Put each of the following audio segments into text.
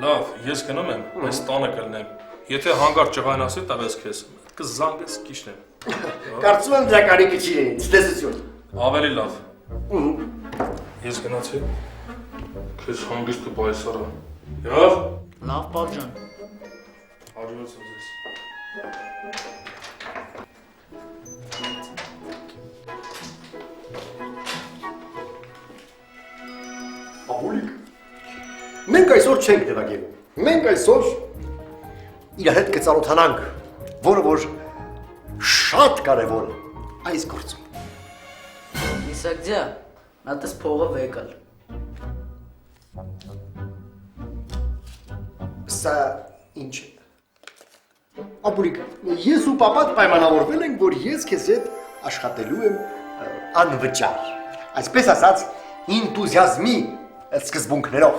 Լավ, ես գնում եմ, այս տանը կլնեմ։ Եթե հանգարտ ճղան ասի, տվես քեզ։ Կզանգես կիշնեմ։ Կարծում եմ դրա կարիքը չի լինի, ցտեսություն։ Ավելի լավ։ Ես գնացի։ Քեզ հանգիստ կպայսարա։ Լավ։ Լավ, պապ ջան։ Արյունացած ես։ Ապոլիկ, մենք այսօր չենք դեպակերում, մենք այսօր իր հետ կծանոթանանք, որը որ շատ կարևոր է այս գործում։ Իսակ ջա, նատես փողը վեկալ։ Սա ինչ է։ Ապոլիկ, ես ու պապատ պայմանավորվել ենք, որ ես քեզ հետ աշխատելու եմ անվճար, այսպես ասած, ինտուզիազմի սկզբունքներով։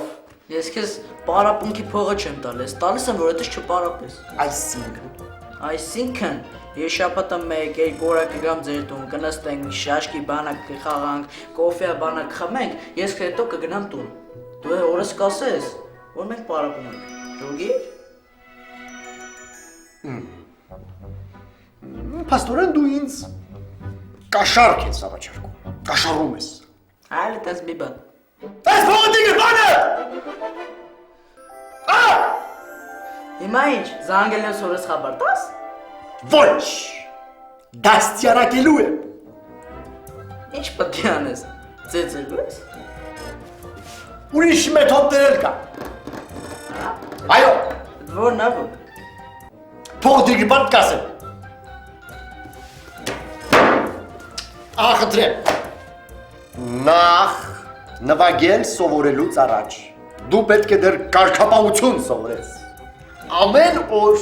Ես քեզ պարապունքի փողը չեմ տալիս, տալիս եմ, որ այդպես չպարապես։ Այսինքն, ես շաբաթը 1-2 օր կգամ ձեր տուն, կնստենք, շաշկի բանակ կխաղանք, կոֆե բանակ կխմենք, ես հետո կգնամ տուն։ Դու օրս կասես, որ մենք պարապում ենք։ Ժողի՞ր։ Փաստորեն դու ինձ կաշառք ես առաջարկում, կաշառում ես։ Այլ դες մի բան։ Այս փողոդիկը բանը։ Հիմա ինչ, զանգել ես օրս խաբար տաս։ Ոչ, դաստիարակելու եմ։ Ինչ պետք է անես, ծեծելու ես։ Ուրիշ մեթոդներ էլ կա։ Այո, Որ նավը։ փողոդիկը բան կասեմ։ Ախտրեմ, նախ նվագել սովորելուց առաջ, դու պետք է դեռ կարգապահություն սովորես։ Ամեն օր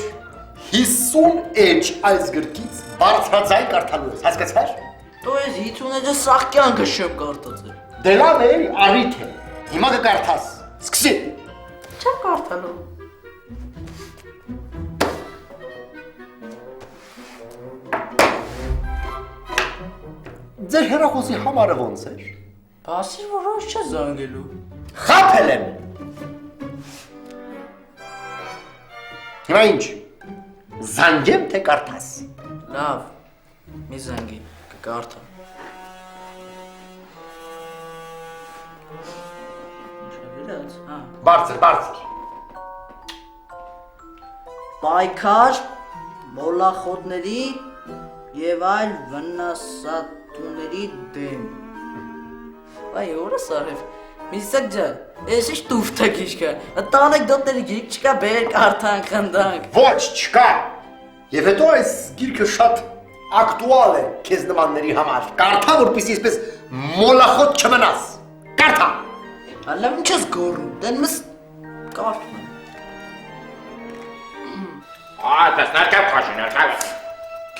50 էջ այս գրքից բարձրաձայն կարդալու ես, հասկացար։ Դու ես 50 էջը սաղ կյանքը շեմ կարդացել։ Դե լավ է, առիթ է, հիմա կկարդաս, սկսի։ Չեմ կարդալու։ Ձեր հեռախոսի համարը ոնց էր։ Բասիր որ ոչ չէ զանգելու։ Խափել եմ։ Հիմա ինչ, զանգեմ թե կարդաս։ Լավ, մի զանգի, կկարդամ։ Շավիրած, հա։ Բարձր։ Պայքար, մոլախոտների և այլ վնասատուների դեմ։ Այ օրս արև, միսակ ջան, ես ինչ տուվթա գիշկա, անեկդոտների գիրք չկա, բեր կարդանք, խնդանք։ Ոչ, չկա։ Եվ հետո այս գիրքը շատ ակտուալ է քեզ նմանների համար։ Կարդա, որպեսզի այսպես մոլախոտ չմնաս։ Կարդա։ Լավ ինչ ես գոռում, դեն մս կարդում եմ։ Դες ներքև քաշի, ներքև։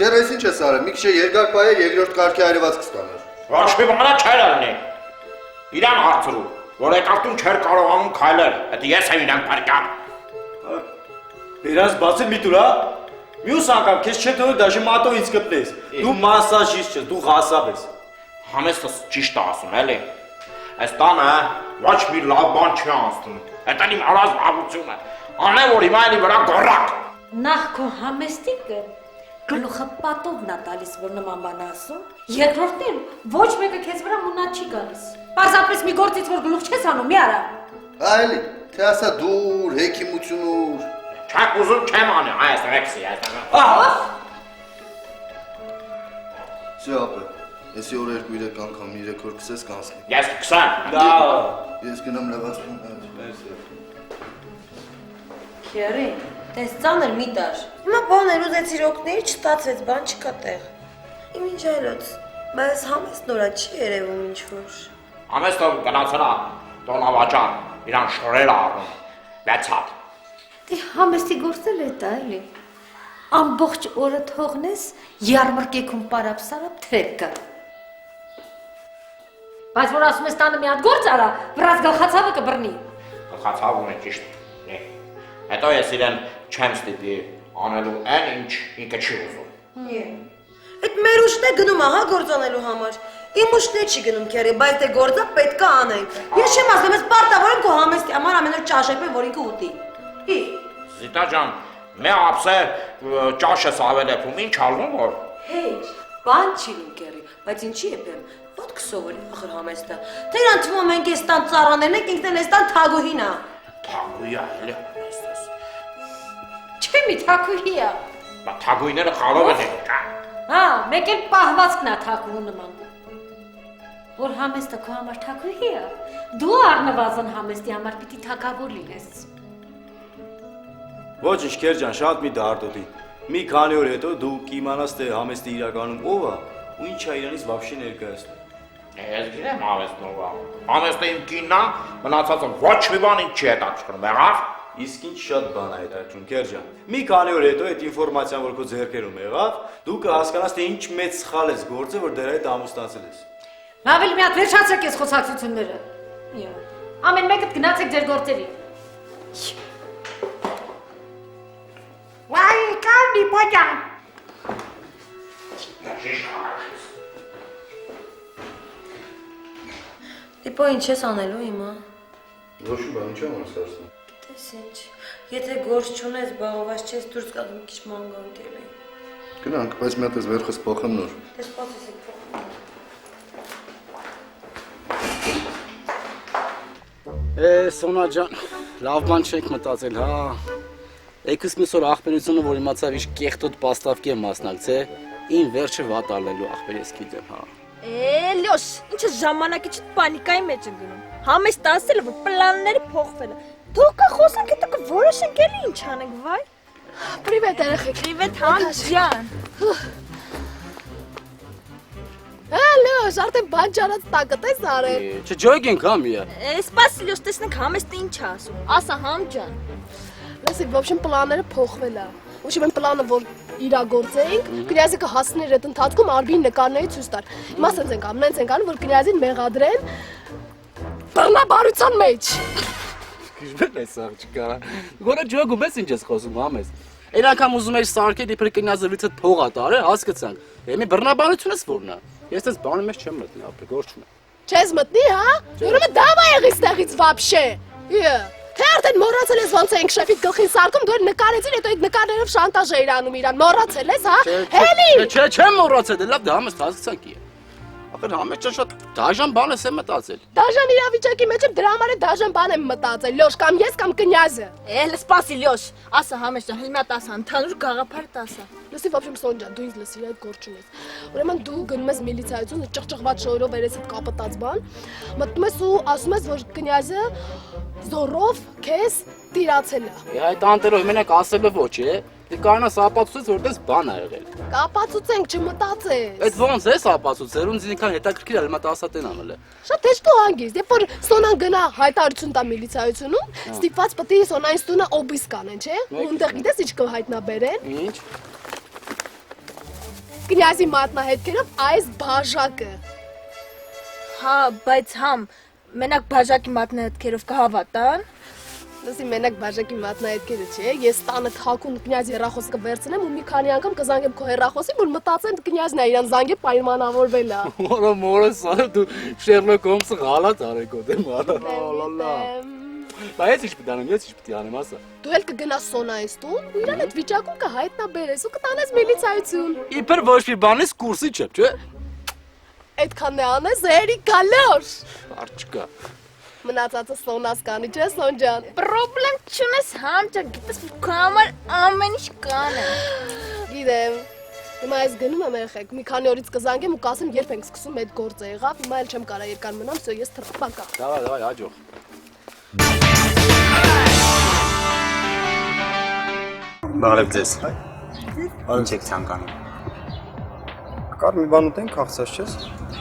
Քեր ես ինչ ես արել, մի քիչ երկար պայել երկրորդ կարգի այրվածք ստանար։ Ոչ մի բանա չէր ալնի։ Իրան հարցրու, որ եկարտուն չէր կարողանում քայլել, այդ ես եմ իրան պարկան։ Բերած բացել մի տուր, հա։ Մյուս անգամ քեզ չէ թողել դաշի մատով ինձ կպնես։ Դու մասաժիստ ես, դու ղասավ ես։ Համեստս ճիշտ է ասում, էլի։ Այս տանը ոչ մի լավ բան չի անցնում։ Այդ իմ առած բավությունը։ Անե որ հիմա էլի վրա գոռակ։ Նախ քո համեստիկը գլուխը պատովն է տալիս, որ նման բան ասում։ Երկրորդն ոչ մեկը քեզ վրա մունա չի գալիս։ Պարզապես մի գործից որ գլուխ չես անում, մի արա։ Այլի, թե ասա դուր, հեքիմություն ուր։ Չակ ուզում չեմ անի, այս ռեքսի, այս Չէ ապը, եսի օր 2-3 անգամ 3 օր կսես կանցնի։ Ես կսեմ։ Դա։ Ես գնամ լավացնում։ Քերի, տես ծանր մի տար։ Հիմա բաներ ուզեցիր օգնել, չստացվեց, բան չկա տեղ։ Իմ ինչ այլոց, բայց համեստ նորա չի երևում ինչ-որ։ Համեստը գնացրա, տոնավաճան, իրան շորել առնում, 6 հատ։ Դե համեստի գործել է դա էլի։ Ամբողջ օրը թողնես յարմարկեքում պարապ-սարապ թրեք կա։ Բայց որ ասում ես տանը մի հատ գործ արա, վրաց գլխացավը կբռնի։ Գլխացավում է ճիշտ։ Հետո ես իրեն չեմ ստիպի անելու այն ինչ ինքը չի ուզում։ Այդ մեր ուշն է գնում ահա գործանելու համար։ Իմ ուշն է չի գնում քերի, բայց դե գործը պետք է անենք։ Ես չեմ ասում, ես պարտավոր եմ քո համեստի համար ամեն օր ճաշեք մեն, որ ինքը ուտի։ Հի։ Զիտա ջան, մե ապսե ճաշես ավելեփում, ինչ ալվում որ։ Հեչ, բան չի ինքերի, բայց ինչի եփեմ։ Ոտք սովորի ախր համեստա։ Թե իրան թվում մենք այս տան ծառաներն ենք, ինքն էլ այս տան թագուհին է։ Թագուհիա էլի այստես։ Չէ՞ մի թագուհի է։ Բա թագուհիները խալով են։ Հա, մեկ էլ պահվածքն է թագուհու նման։ Որ համեստը քո համար թագուհի է, դու առնվազն համեստի համար պիտի թագավոր լինես։ Ոչինչ, Քերջան, շատ մի դարտոտի։ Մի քանի օր հետո դու կիմանաս թե համեստի իրականում ով է ու ինչ է իրանից вообще ներկայացնում։ Ես գիտեմ համեստն ով է։ Համեստը իմ կինն է, մնացածը ոչ մի բան ինձ չի հետաքրքրում, եղավ։ Իսկ ինչ շատ բան է հետաքրքրում, Քերջան։ Մի քանի օր հետո այդ ինֆորմացիան, որ քո ձեռքերում եղավ, դու կհասկանաս թե ինչ մեծ սխալ ես գործել, որ դեռ այդ ամուսնացել ես։ Լավ էլ մի հատ վերջացրեք այս խոսակցությունները։ Ամեն մեկդ գնացեք ձեր գործերի։ Վայ, կամի բոջան։ Դիպո ինչ ես անելու հիմա։ Ոչ մի բան չի ամուսնացնում։ Տես ինչ։ Եթե գործ չունես, բաղված չես դուրս գալ մի քիչ ման գանքել է։ Գնանք, բայց մի հատ էս վերջս փոխեմ նոր։ Տես պատասի փոխ։ Սոնա ջան, լավ բան չեք մտածել, հա։ Եկս մի սոր աղբերությունը, որ իմացավ իշ կեղտոտ պաստավքի եմ մասնակցել, ին վերջը վատ ալելու աղբեր ես գիտեմ, հա։ Լյոս, ինչը ժամանակի չտ պանիկայի մեջ են գնում։ Համեստ ասել է, որ պլանները փոխվել են։ Դուք կա խոսանք, հետո կորոշենք էլի ինչ անենք, վայ։ Պրիվետ երեխեք։ Պրիվետ համ ջան։ Լյոս, արդեն բան ճանաց տակդ ես արել։ Չջոյգենք, հա, միա։ Սպասի լյոս, տեսնենք համեստը ինչ է ասում։ Ասա համ ջան։ Լսեք, ոբշեն պլանները փոխվել է։ Ուշի մենք պլանը, որ իրագործեինք, կնյազը կհասներ այդ ընթացքում Արբին նկարների ցույց տար։ Հիմա ասենց ենք անում, նենց ենք անում, որ կնյազին մեղադրեն բռնաբարության մեջ։ Գիշեր ես աղջկա։ Գորը ջոգում ես ինչ ես խոսում, համես։ Այն անգամ ուզում ես սարքել իբր կնյազովիցը փողա տարել, հասկացանք։ Էմի բռնաբարությունս որն է։ Ես այս բանի մեջ չեմ մտնի, ապա գործ չունեմ։ Չես մտնի, հա? Ուրեմն դավա եղի ստեղից вообще։ Թե արդեն մոռացել ես ոնց ենք շեֆիդ գլխին սարկում, դու նկարեցին, հետո այդ նկարներով շանտաժ էիր անում իրան, մոռացել ես, հա? Հելի։ Չեմ մոռացել, լավ դա համես հասկացանք է։ Ախր համես շատ դաժան բան ես մտածել։ Դաժան իրավիճակի մեջ եմ դրա համար դաժան բան եմ մտածել, լյոշ կամ ես կամ կնյազը։ Սպասի լյոշ, ասա համես ջան, հիմա տասա, ընդհանուր գաղափար տասա։ Լսի, вообще Սոն ջան, դու ինձ լսիր, այդ գործ չունես։ Ուրեմն դու գնում ես միլիցիայություն, ճղճղված շորով երեսիդ կապտած բան, մտնում ես ու ասում ես, որ կնյազը զորով քեզ տիրացել է։ Այդ անտերով մենակ ասելը ոչ է։ Դե կանաս ապացուցես որպես բան ա եղել։ Կապացուցենք, չմտածես։ Այդ ոնց էս ապացուցել, ոնց ինքան հետաքրքիր է, հիմա տասատեն անել է։ Շատ հեշտ ու հանգիստ, երբ որ Սոնան գնա հայտարարություն տա միլիցիայությունում, ստիպված պետք է Սոնայից տունը օբիսկ անեն, չէ՞։ Ունտեղ գիտես ինչ կհայտնաբերեն։ Ինչ։ Կնյազի մատնահետքերով այս բաժակը։ Հա, բայց համ մենակ բաժակի մատնահետքերով կհավատան։ Լսի, մենակ բաժակի մատնահետքերը չէ, ես տանը թակուն կնյազի հեռախոսը կվերցնեմ ու մի քանի անգամ կզանգեմ քո հեռախոսին, որ մտածեն կնյազն է իրան զանգե պայմանավորվել է։ Որը մորը սարը դու Շերլոկ Հոլմսը գալած արեկո դեմ լալա։ Բայց ինչ պիտի անեմ, ես ինչ պիտի անեմ, ասա։ Դու էլ կգնաս Սոնայից տուն ու իրան այդ վիճակում կհայտնաբերես ու կտանես միլիցիայություն։ Իբր ոչ մի բանից կուրսի չեմ, չէ՞։ Այդքանն է անես, հերի գալոր։ Արջկա։ Մնացածը Սոնաս կանի, չէ Սոն ջան։ Պրոբլեմ չունես համ ջան, գիտես քո համար ամեն ինչ կան է։ Գիտեմ։ Հիմա ես գնում եմ երեխեք, մի քանի օրից կզանգեմ ու կասեմ երբ ենք սկսում այդ գործը եղավ, հիմա էլ չեմ կարա երկար մնամ, всё, ես թռփակա։ Դավայ, հաջող։ Բարև ձեզ։ Ինչ եք ցանկանում։ Կար մի բան ուտենք, քաղցած չես։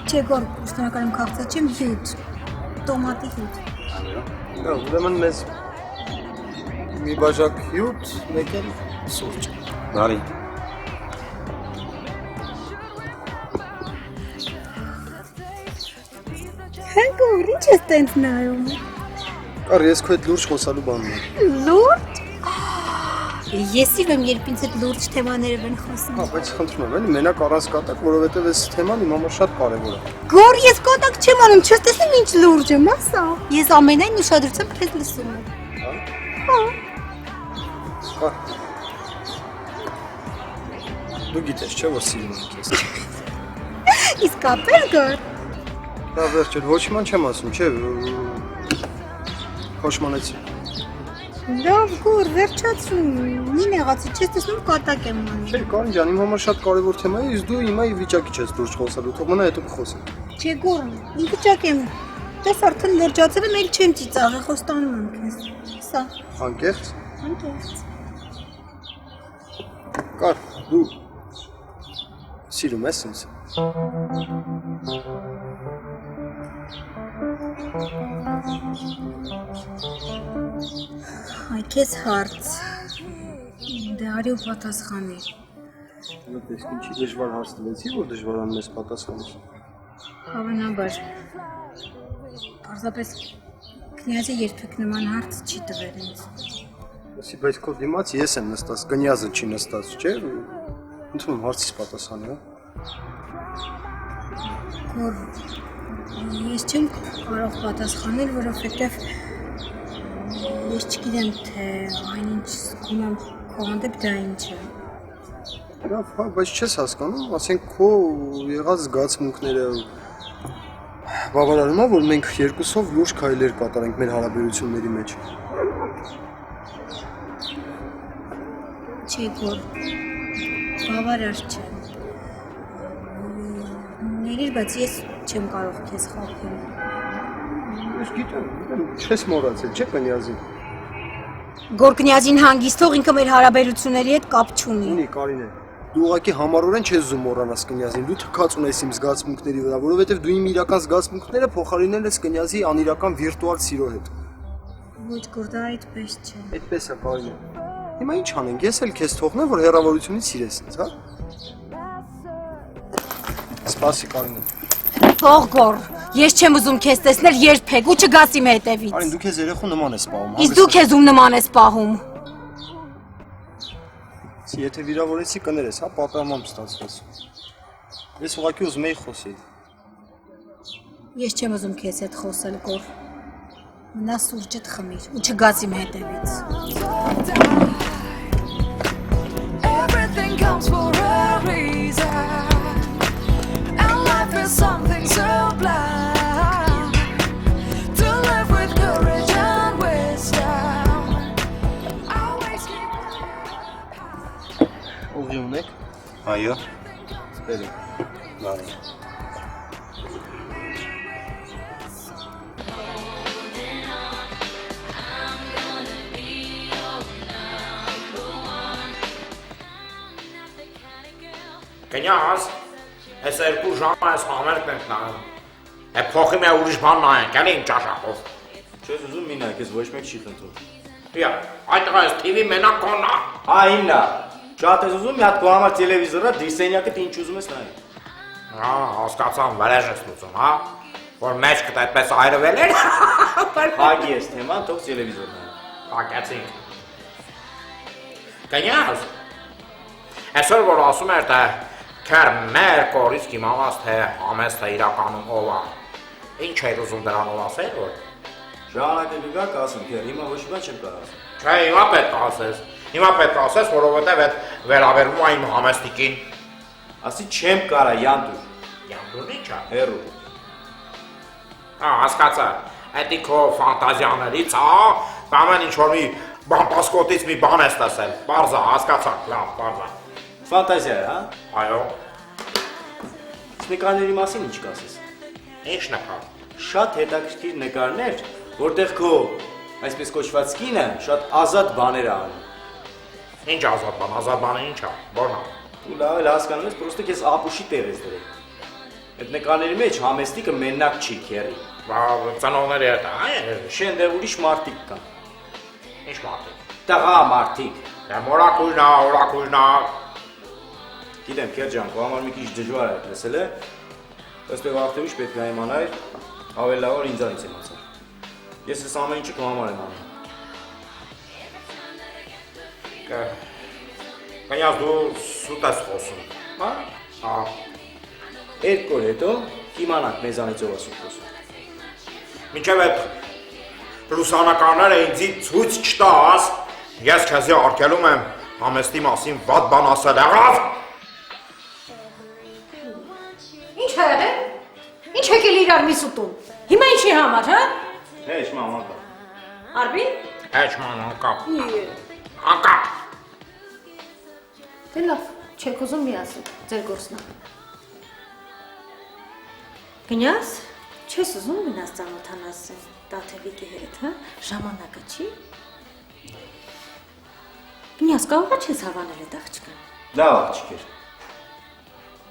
Չէ, գոր, շնորհակալ եմ քաղցած չեմ, հյութ, տոմատի հյութ։ Դա ուրեմն մեզ մի բաժակ հյութ, մեկ էլ սուրճ։ Բարի։ Հանգոր, ինչ ես տենց նայում։ Կար ես քո հետ լուրջ խոսալու բան ունեմ։ Լուրջ։ Ես սիրում եմ, երբ ինձ այդ լուրջ թեմաներով են խոսում։ Հա, բայց խնդրում եմ, էլի մենակ առանց կատակ, որովհետև այս թեման իմ համար շատ կարևոր է։ Գոր, ես կատակ չեմ անում, չես տեսնում ինչ լուրջ եմ, ասա։ Ես ամենայն ուշադրությամբ քեզ լսում եմ։ հա։ Կա։ Դու գիտես, չէ՞ որ սիրում եմ քեզ։ Իսկապես գոր։ Դա վերջը ոչ ման չեմ ասում, չէ՞։ Խոշմանեցի։ Լավ գոր, վերջացրու։ Մի նեղացի, չես տեսնում կատակ եմ անում։ Չէ, Կարին ջան, իմ համար շատ կարևոր թեմա է, իսկ դու հիմա ի վիճակի չես դուրս խոսալու, թող մնա հետո կխոսենք։ Չէ գոր, ի վիճակ եմ։ Տես արդեն վերջացել եմ, էլ չեմ ծիծաղի, խոստանում եմ քեզ։ Սա։ Անկեղծ։ Անկեղծ։ Կար, դու սիրում ես ինձ։ Այ քեզ հարց։ Դե արի ու պատասխանի։ Ո՞նպես ինչի դժվար հարց տվեցի, որ դժվարանում ես պատասխանես։ Հավանաբար։ Պարզապես կնյազը երբեք նման հարց չի տվել ինձ։ Ասի, բայց քո դիմաց ես եմ նստած, կնյազը չի նստած, չէ՞։ Ընդունում հարցից պատասխանի, հա։ Գոր, ես չեմ կարող պատասխանել, որովհետև ես չգիտեմ, թե այնինչ զգում եմ քո հանդեպ դա ինչ է։ Լավ, հա, բայց չես հասկանում, ասենք քո եղած զգացմունքները բավարարում է, որ մենք երկուսով լուրջ քայլեր կատարենք մեր հարաբերությունների մեջ։ Չէ գոր, բավարար չէ։ Ներիր, բայց ես չեմ կարող քեզ խաբել։ Ես գիտեմ, չես մոռացել, չէ՞ կնյազին։ Գոր կնյազին հանգիստ թող ինքը մեր հարաբերությունների հետ կապ չունի։ Ունի, Կարինե։ Դու ուղղակի համառորեն չես ուզում մոռանաս կնյազին, դու թքած ունես իմ զգացմունքների վրա, որովհետև դու իմ իրական զգացմունքները փոխարինել ես կնյազի անիրական վիրտուալ սիրո հետ։ Ոչ գոր, դա այդպես չէ։ Այդպես է, Կարինե։ Հիմա ինչ անենք, ես էլ քեզ թողնեմ, որ հեռավորությունից սիրես ինձ, հա։ Սպասի, Կարինե։ Թող գոր, ես չեմ ուզում քեզ տեսնել երբեք ու չգաս իմ հետևից։ Կարին, դու քեզ երեխու նման ես պահում, Իսկ դու քեզ ում նման ես պահում։ Եթե վիրավորեցի կներես, հա, պատրամամ ստացվեց։ Ես ուղղակի ուզում էի խոսել։ Ես չեմ ուզում քեզ հետ խոսել գոր։ Մնա սուրճդ խմիր ու չգաս իմ հետևից։ Everything comes for a reason. And life is something so blind. To live with courage and wisdom. Always keep. Ուղի ունեք։ Այո։ Բերեք։ Լավ։ Կնյազ, այս երկու ժամը այս համերգն ենք նայում։ Է փոխի մի ուրիշ բան նայենք, էլի իմ ճաշակով։ Չես ուզում մի նայ, քեզ ոչ մեկ չի խնդրում։ Իա, այդ տղա այս TV մենակ կոնա։ Հա, իննա։ Շատ ես ուզում մի հատ քո համար տելևիզորա դիսենյակը ինչ ուզում ես նայ։ Հա, հասկացամ, վրեժ ես լուծում, հա։ Որ մեջքդ այդպես այրվել էր։ Հագի ես թեման, թող տելևիզոր նայ։ Հագեցինք։ Կնյազ, այսօր որ ասում էր, թե քեր մեր կորից կիմանաս, թե համեստը իրականում ով է։ Ինչ էր ուզում դրանով ասել, որ։ Ժամանակը գա կասեմ, քեր, հիմա ոչ մի բան չեմ կարող ասել։ Չէ, հիմա պետք է ասես։ Հիմա պետք է ասես, որովհետև այդ վերաբերվում է իմ համեստիկին։ Ասի չեմ կարա, Յանտուր։ Յանտուրն ի՞նչ է։ Հերո։ Հա, հասկացա։ Այդ քո ֆանտազիաներից, հա, բան ինչ որ մի բամպասկոտից մի բան ես տեսել։ Պարզա, հասկացա, լավ, պարզա։ Ֆանտազիա է, հա։ Այո։ Նկարների մասին ինչ կասես։ Ինչ նկար։ Շատ հետաքրքիր նկարներ, որտեղ քո այսպես կոչված կինը շատ ազատ բաներ է անում։ Ինչ ազատ բանը ինչ է, որն է։ Դու լավ էլ հասկանում ես, պրոստը քեզ ապուշի տեղ ես դրել։ Այդ նկարների մեջ համեստիկը մենակ չի, քերի։ Ծնողների հետ, այ։ Շեն դեռ ուրիշ մարդիկ կան։ Ինչ մարդիկ։ Տղա մարդիկ։ Դա օրակույրն է։ Գիտեմ, քեր ջան, քո համար մի քիչ դժվար է լսել է։ Ըստեղ արդեն ինչ պետք է իմանալ, ավելի լավ որ ինձանից իմացար։ Ես այս ամեն ինչը քո համար եմ անում։ Կնյազ դու սուտ ես խոսում, հա? Հա։ Երկու օր հետո կիմանանք մեզանից ով է սուտ խոսում։ Մինչև այդ լուսանկարները ինձի ցույց չտաս, ես քեզի արգելում եմ համեստի մասին վատ բան ասել, եղավ։ Ինչ ա եղել։ Ինչ եկել իրար մի սուտում։ Հիմա ինչի համար, հա։ Հեչ մաման կա։ Արբին։ Հեչ մաման կա։ Դե լավ, չեք ուզում մի ասել, ձեր գործն է։ Կնյազ, չես ուզում մնաս ծանոթանաս Տաթևիկի հետ, հա։ Ժամանակը չի։ Կնյազ, կարող է չես հավանել այդ աղջկան։ Լավ աղջիկ էր։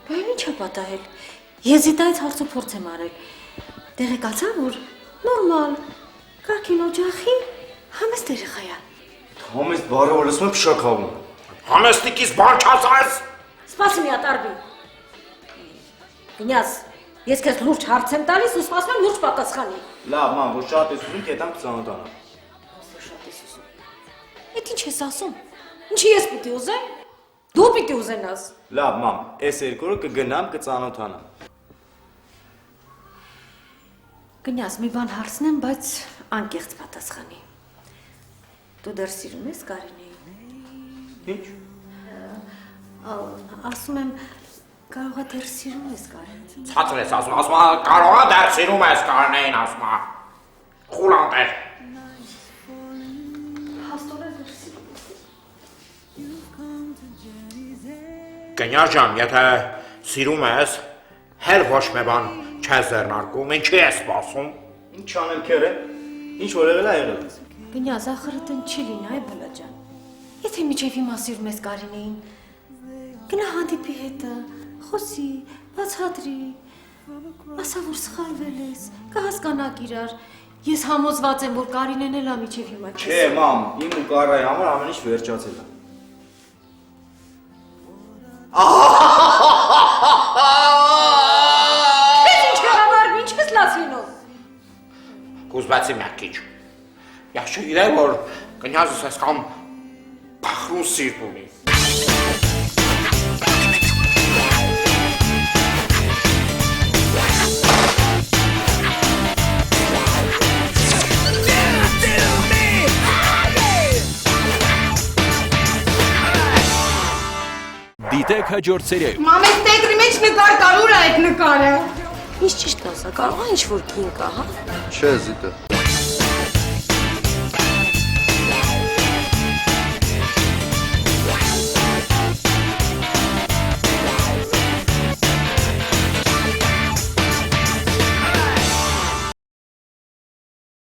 Բայց ինչ ա պատահել։ Ես դիտայից հարց ու փորձ եմ արել։ Տեղեկացա, որ նորմալ, կարգին օջախի համեստ երեխա է։ Համեստ բարով լսում եմ փշակավում։ Համեստիկից բան չասես։ Սպասի մի հատ Արբին։ Կնյազ, ես քեզ լուրջ հարց եմ տալիս ու սպասում եմ լուրջ պատասխանի։ Լավ, ման, որ շատ ես ուզում, կետամ կծանոթանամ։ Ոսը շատ ես ուզում։ Էդ ինչ ես ասում։ Ինչի ես պիտի ուզեմ։ Դու պիտի ուզենաս։ Լավ, մամ, այս երկու օրը կգնամ կծանոթանամ։ Կնյազ, մի բան հարցնեմ, բայց անկեղծ պատասխանի։ Դու դեռ սիրում ես Կարինեին։ Ինչ։ Ասում եմ, կարող է դեռ սիրում ես Կարինեին։ Ցածր ես ասում, կարող է դեռ սիրում ես Կարինեին, ասում է։ Խուլանտեր։ Հաստորեն դեռ սիրում ես։ Կնյար ջան, եթե սիրում ես, հել ոչ մի բան չես ձեռնարկում, ինչի ես սպասում։ Ինչ անեմ քերը։ Ինչ որ եղել է եղել։ Կնյազ, ախրը տնդ չի լինի, այ բլա ջան։ Եթե միջև հիմա սիրում ես Կարինեին, գնա հանդիպի հետը, խոսի, բացատրի, ասա, որ սխալվել ես, կհասկանաք իրար։ Ես համոզված եմ, որ Կարինեն էլ ա միջև հիմա քեզ։ Չէ, մամ, իմ ու Կարայի համար ամեն ինչ վերջացել է։ Քեզ ինչ եղավ Արբի, ինչ ես լաց լինում։ Կուզբացի մի քիչ։ Ես չգիտեմ, որ կնյազս ես կամ փախրուն սիրտ ունի։ Դիտեք հաջորդ սերիայում։ Մամես տետրի մեջ նկար կար, ուր է այդ նկարը։ Ինչ ճիշտ ասա, կարող է ինչ-որ կին կա, հա։ Չէ, զիտը։